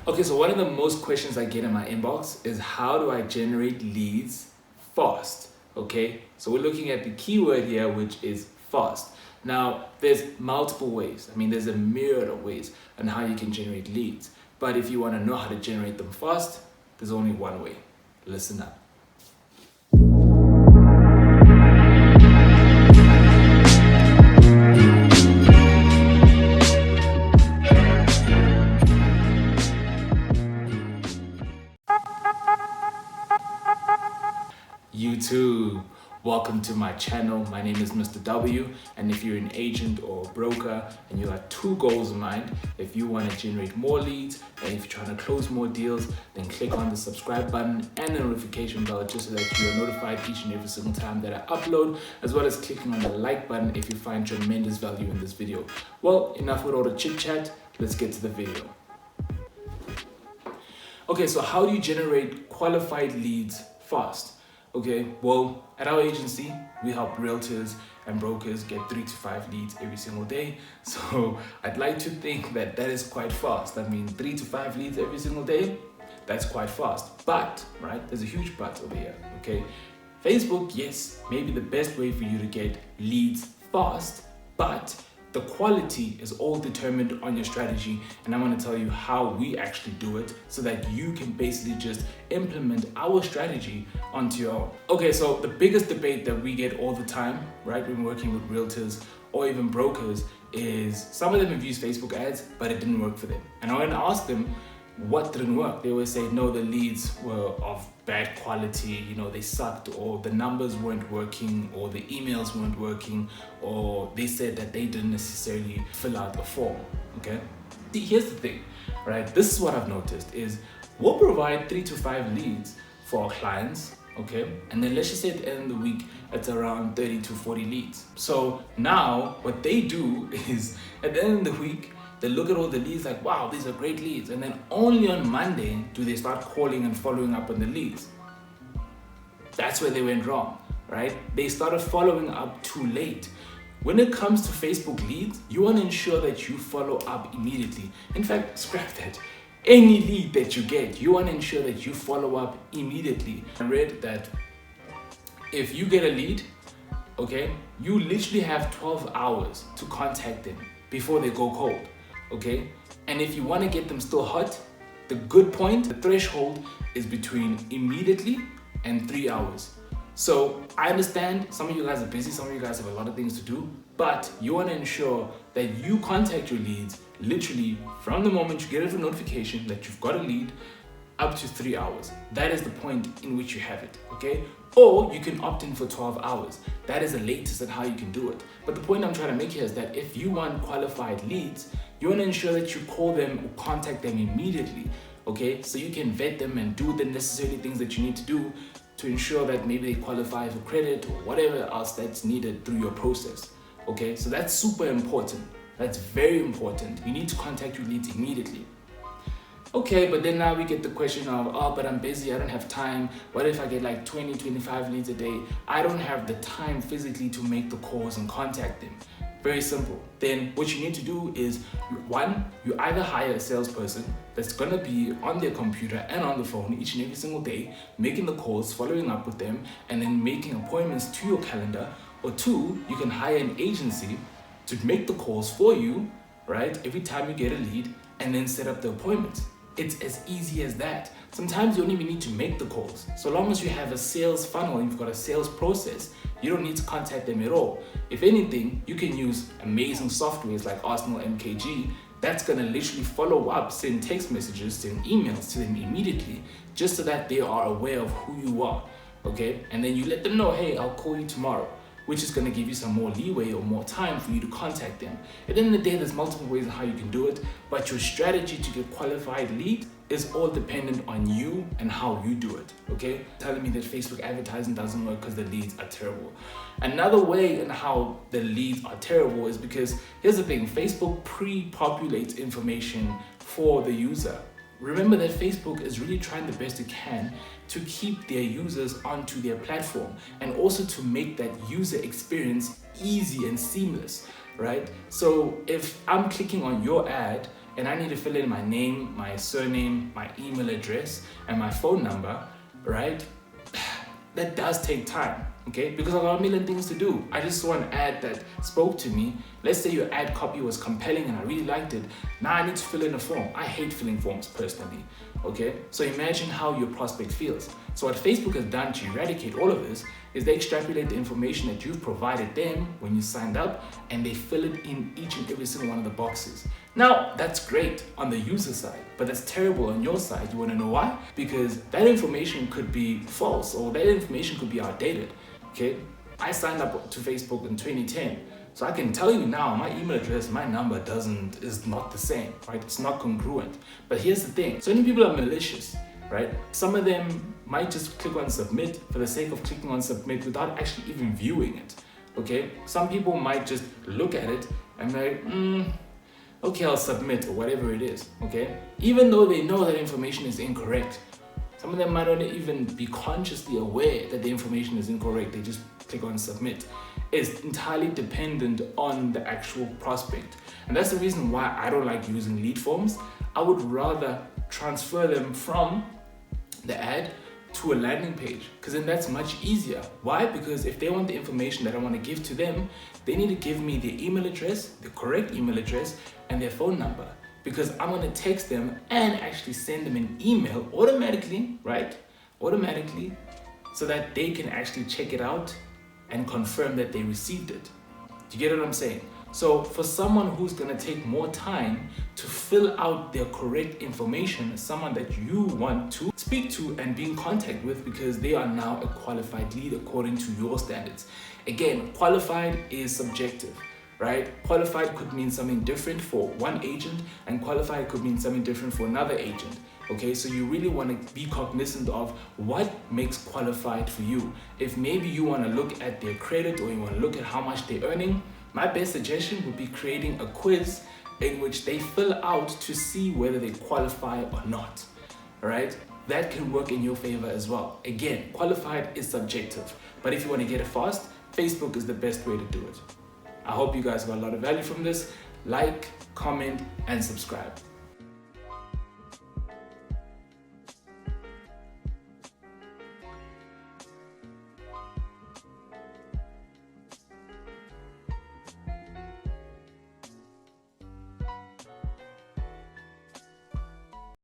Okay, so one of the most questions I get in my inbox is how do I generate leads fast? Okay, so we're looking at the keyword here, which is fast. Now, there's multiple ways. I mean, there's a myriad of ways on how you can generate leads. But if you want to know how to generate them fast, there's only one way. Listen up. YouTube, welcome to my channel. My name is Mr. W, and if you're an agent or a broker and you got two goals in mind, if you want to generate more leads and if you're trying to close more deals, then click on the subscribe button and the notification bell just so that you are notified each and every single time that I upload, as well as clicking on the like button if you find tremendous value in this video. Well, enough with all the chit chat, let's get to the video. Okay, so how do you generate qualified leads fast? Okay, well, at our agency, we help realtors and brokers get 3 to 5 leads every single day. So I'd like to think that that is quite fast. I mean, 3 to 5 leads every single day, that's quite fast. But, right, there's a huge but over here, okay? Facebook, yes, may be the best way for you to get leads fast, but the quality is all determined on your strategy, and I'm going to tell you how we actually do it so that you can basically just implement our strategy onto your own. Okay, so the biggest debate that we get all the time, right, when working with realtors or even brokers is some of them have used Facebook ads, but it didn't work for them. And when I ask them what didn't work, they always say, no, the leads were of bad quality, you know, they sucked, or the numbers weren't working, or the emails weren't working, or they said that they didn't necessarily fill out a form, okay? See, here's the thing, right? This is what I've noticed is we'll provide 3 to 5 leads for our clients, okay? And then let's just say at the end of the week, it's around 30 to 40 leads. So now what they do is at the end of the week, they look at all the leads like, wow, these are great leads. And then only on Monday do they start calling and following up on the leads. That's where they went wrong, right? They started following up too late. When it comes to Facebook leads, you want to ensure that you follow up immediately. In fact, scrap that. Any lead that you get, you want to ensure that you follow up immediately. I read that if you get a lead, okay, you literally have 12 hours to contact them before they go cold. Okay, and if you want to get them still hot, the good point, the threshold is between immediately and 3 hours. So I understand some of you guys are busy, some of you guys have a lot of things to do, but you want to ensure that you contact your leads literally from the moment you get a notification that you've got a lead up to 3 hours. That is the point in which you have it, okay? Or you can opt in for 12 hours. That is the latest at how you can do it. But the point I'm trying to make here is that if you want qualified leads, you want to ensure that you call them or contact them immediately, okay? So you can vet them and do the necessary things that you need to do to ensure that maybe they qualify for credit or whatever else that's needed through your process, okay? So that's super important. That's very important. You need to contact your leads immediately. Okay, but then now we get the question of, oh, but I'm busy, I don't have time. What if I get like 20, 25 leads a day? I don't have the time physically to make the calls and contact them. Very simple. Then what you need to do is, one, you either hire a salesperson that's gonna be on their computer and on the phone each and every single day, making the calls, following up with them, and then making appointments to your calendar. Or two, you can hire an agency to make the calls for you, right? Every time you get a lead, and then set up the appointments. It's as easy as that. Sometimes you don't even need to make the calls. So long as you have a sales funnel, you've got a sales process, you don't need to contact them at all. If anything, you can use amazing softwares like Arsenal MKG that's gonna literally follow up, send text messages, send emails to them immediately, just so that they are aware of who you are, okay? And then you let them know, hey, I'll call you tomorrow, which is gonna give you some more leeway or more time for you to contact them. At the end of the day, there's multiple ways on how you can do it, but your strategy to get qualified leads is all dependent on you and how you do it, okay? Telling me that Facebook advertising doesn't work because the leads are terrible. Another way in how the leads are terrible is because, here's the thing, Facebook pre-populates information for the user. Remember that Facebook is really trying the best it can to keep their users onto their platform and also to make that user experience easy and seamless, right? So if I'm clicking on your ad and I need to fill in my name, my surname, my email address, and my phone number, right? That does take time, okay? Because I've got a million things to do. I just saw an ad that spoke to me. Let's say your ad copy was compelling and I really liked it. Now I need to fill in a form. I hate filling forms personally, okay? So imagine how your prospect feels. So what Facebook has done to eradicate all of this is they extrapolate the information that you've provided them when you signed up, and they fill it in each and every single one of the boxes. Now, that's great on the user side, but that's terrible on your side. You wanna know why? Because that information could be false, or that information could be outdated, okay? I signed up to Facebook in 2010, so I can tell you now, my email address, my number is not the same, right? It's not congruent. But here's the thing, so many people are malicious, right? Some of them might just click on submit for the sake of clicking on submit without actually even viewing it, okay? Some people might just look at it and be like, okay, I'll submit, or whatever it is, okay? Even though they know that information is incorrect. Some of them might not even be consciously aware that the information is incorrect. They just click on submit. It's entirely dependent on the actual prospect. And that's the reason why I don't like using lead forms. I would rather transfer them from the ad to a landing page, because then that's much easier. Why? Because if they want the information that I want to give to them, they need to give me their email address, the correct email address, and their phone number, because I'm going to text them and actually send them an email automatically, right? Automatically, so that they can actually check it out and confirm that they received it. Do you get what I'm saying? So for someone who's gonna take more time to fill out their correct information, someone that you want to speak to and be in contact with, because they are now a qualified lead according to your standards. Again, qualified is subjective, right? Qualified could mean something different for one agent, and qualified could mean something different for another agent. Okay, so you really want to be cognizant of what makes qualified for you. If maybe you want to look at their credit, or you want to look at how much they're earning, my best suggestion would be creating a quiz in which they fill out to see whether they qualify or not. All right, that can work in your favor as well. Again, qualified is subjective, but if you want to get it fast, Facebook is the best way to do it. I hope you guys got a lot of value from this. Like, comment, and subscribe.